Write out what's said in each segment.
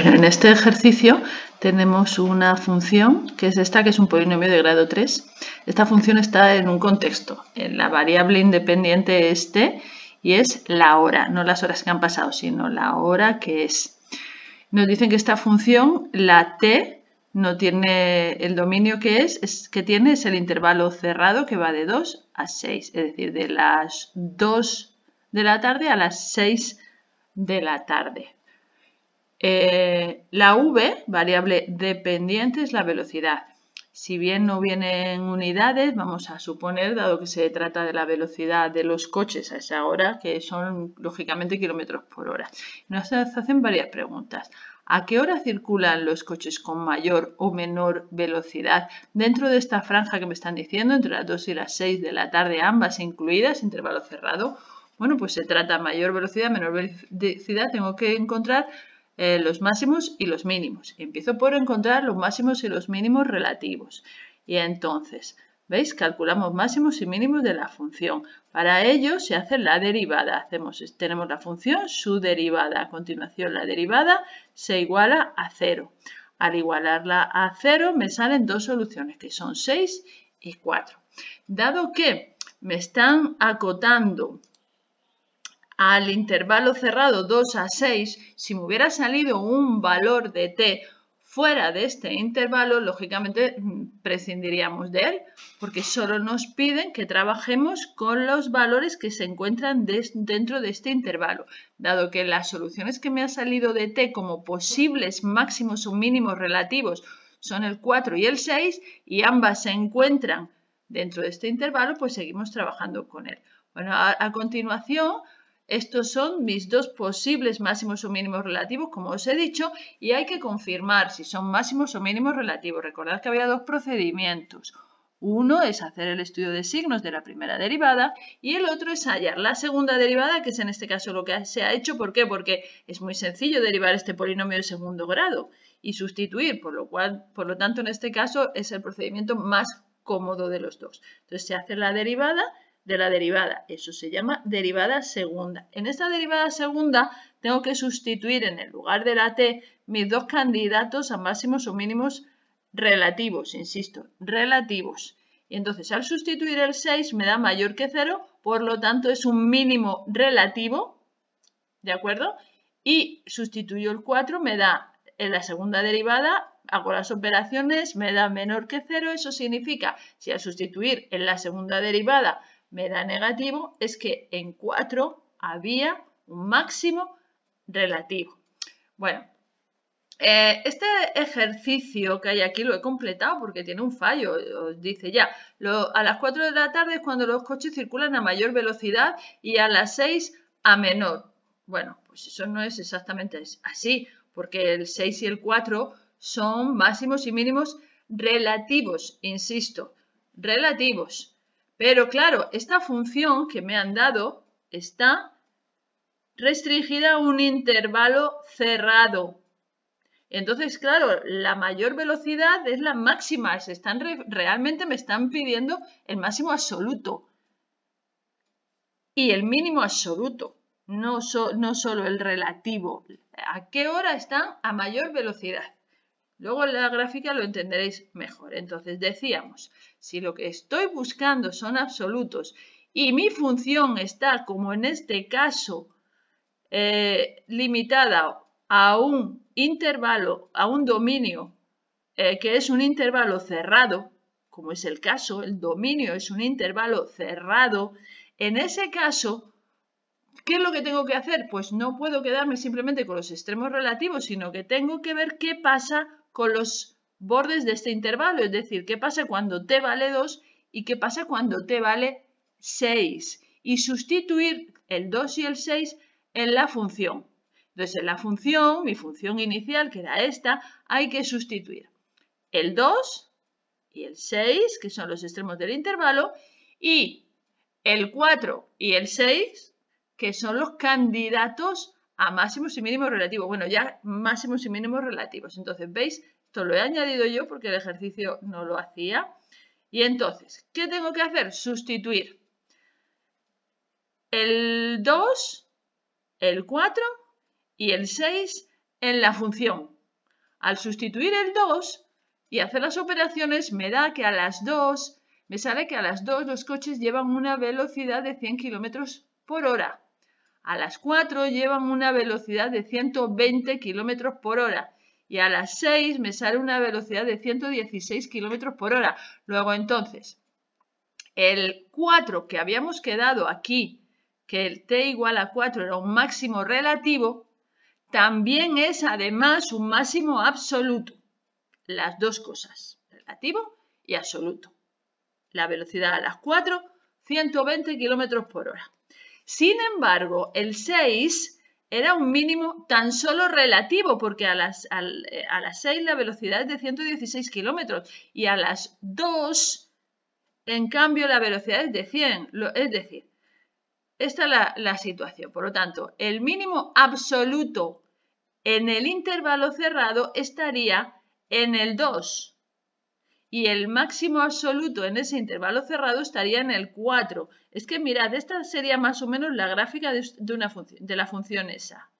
Bueno, en este ejercicio tenemos una función que es esta, que es un polinomio de grado 3. Esta función está en un contexto. La variable independiente es t y es la hora, no las horas que han pasado, sino la hora que es. Nos dicen que esta función, la t, no tiene el dominio que tiene es el intervalo cerrado que va de 2 a 6, es decir, de las 2 de la tarde a las 6 de la tarde. La v, variable dependiente, es la velocidad. Si bien no viene en unidades, vamos a suponer, dado que se trata de la velocidad de los coches a esa hora, que son lógicamente kilómetros por hora. Nos hacen varias preguntas. ¿A qué hora circulan los coches con mayor o menor velocidad dentro de esta franja que me están diciendo, entre las 2 y las 6 de la tarde, ambas incluidas, intervalo cerrado? Bueno, pues se trata de mayor velocidad, menor velocidad, tengo que encontrar los máximos y los mínimos. Empiezo por encontrar los máximos y los mínimos relativos. Y entonces, ¿veis? Calculamos máximos y mínimos de la función. Para ello se hace la derivada. Tenemos la función, su derivada. A continuación la derivada se iguala a 0. Al igualarla a 0 me salen dos soluciones, que son 6 y 4. Dado que me están acotando al intervalo cerrado 2 a 6, si me hubiera salido un valor de t fuera de este intervalo, lógicamente prescindiríamos de él, porque solo nos piden que trabajemos con los valores que se encuentran dentro de este intervalo. Dado que las soluciones que me han salido de t como posibles máximos o mínimos relativos son el 4 y el 6, y ambas se encuentran dentro de este intervalo, pues seguimos trabajando con él. Bueno, a continuación, estos son mis dos posibles máximos o mínimos relativos, como os he dicho, y hay que confirmar si son máximos o mínimos relativos. Recordad que había dos procedimientos. Uno es hacer el estudio de signos de la primera derivada y el otro es hallar la segunda derivada, que es en este caso lo que se ha hecho. ¿Por qué? Porque es muy sencillo derivar este polinomio de segundo grado y sustituir, por lo tanto, en este caso es el procedimiento más cómodo de los dos. Entonces se hace la derivada de la derivada. Eso se llama derivada segunda. En esta derivada segunda tengo que sustituir en el lugar de la t mis dos candidatos a máximos o mínimos relativos, insisto, relativos. Y entonces al sustituir el 6 me da mayor que 0, por lo tanto es un mínimo relativo, ¿de acuerdo? Y sustituyo el 4, me da en la segunda derivada, hago las operaciones, me da menor que 0, eso significa, si al sustituir en la segunda derivada me da negativo, es que en 4 había un máximo relativo. Bueno, este ejercicio que hay aquí lo he completado porque tiene un fallo. Os dice ya, a las 4 de la tarde es cuando los coches circulan a mayor velocidad y a las 6 a menor. Bueno, pues eso no es exactamente así, porque el 6 y el 4 son máximos y mínimos relativos, insisto, relativos. Pero claro, esta función que me han dado está restringida a un intervalo cerrado. Entonces, claro, la mayor velocidad es la máxima. Realmente me están pidiendo el máximo absoluto y el mínimo absoluto, no solo el relativo. ¿A qué hora están a mayor velocidad? Luego en la gráfica lo entenderéis mejor. Entonces decíamos, si lo que estoy buscando son absolutos y mi función está, como en este caso, limitada a un intervalo, a un dominio que es un intervalo cerrado, como es el caso, el dominio es un intervalo cerrado, en ese caso, ¿qué es lo que tengo que hacer? Pues no puedo quedarme simplemente con los extremos relativos, sino que tengo que ver qué pasa con los bordes de este intervalo, es decir, qué pasa cuando t vale 2 y qué pasa cuando t vale 6, y sustituir el 2 y el 6 en la función. Entonces, en la función, mi función inicial, que era esta, hay que sustituir el 2 y el 6, que son los extremos del intervalo, y el 4 y el 6, que son los candidatos a máximos y mínimos relativos. Bueno, ya máximos y mínimos relativos. Entonces, ¿veis? Esto lo he añadido yo porque el ejercicio no lo hacía. Y entonces, ¿qué tengo que hacer? Sustituir el 2, el 4 y el 6 en la función. Al sustituir el 2 y hacer las operaciones, me sale que a las 2 los coches llevan una velocidad de 100 km por hora. A las 4 llevan una velocidad de 120 km por hora. Y a las 6 me sale una velocidad de 116 km por hora. Luego, entonces, el 4 que habíamos quedado aquí, que el t igual a 4 era un máximo relativo, también es además un máximo absoluto. Las dos cosas, relativo y absoluto. La velocidad a las 4, 120 km por hora. Sin embargo, el 6 era un mínimo tan solo relativo, porque a las 6 la velocidad es de 116 km y a las 2, en cambio, la velocidad es de 100. Es decir, esta es la situación. Por lo tanto, el mínimo absoluto en el intervalo cerrado estaría en el 2. Y el máximo absoluto en ese intervalo cerrado estaría en el 4. Es que mirad, esta sería más o menos la gráfica de la función esa.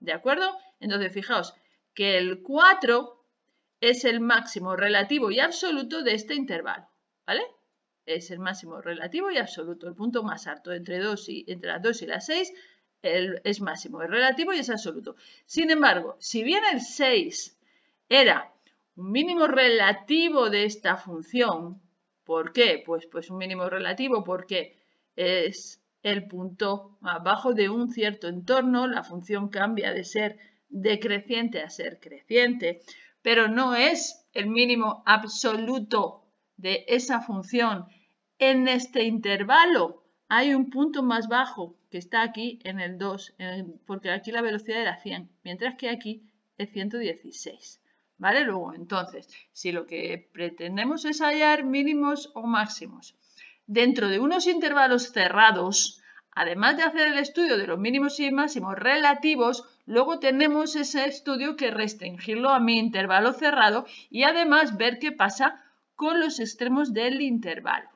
¿De acuerdo? Entonces, fijaos que el 4 es el máximo relativo y absoluto de este intervalo. ¿Vale? Es el máximo relativo y absoluto. El punto más alto entre las 2 y las 6 es máximo, es relativo y es absoluto. Sin embargo, si bien el 6 era un mínimo relativo de esta función, ¿por qué? Pues un mínimo relativo porque es el punto más bajo de un cierto entorno, la función cambia de ser decreciente a ser creciente, pero no es el mínimo absoluto de esa función. En este intervalo hay un punto más bajo que está aquí en el 2, porque aquí la velocidad era 100, mientras que aquí es 116. ¿Vale? Luego, entonces, si lo que pretendemos es hallar mínimos o máximos dentro de unos intervalos cerrados, además de hacer el estudio de los mínimos y máximos relativos, luego tenemos ese estudio que restringirlo a mi intervalo cerrado y además ver qué pasa con los extremos del intervalo.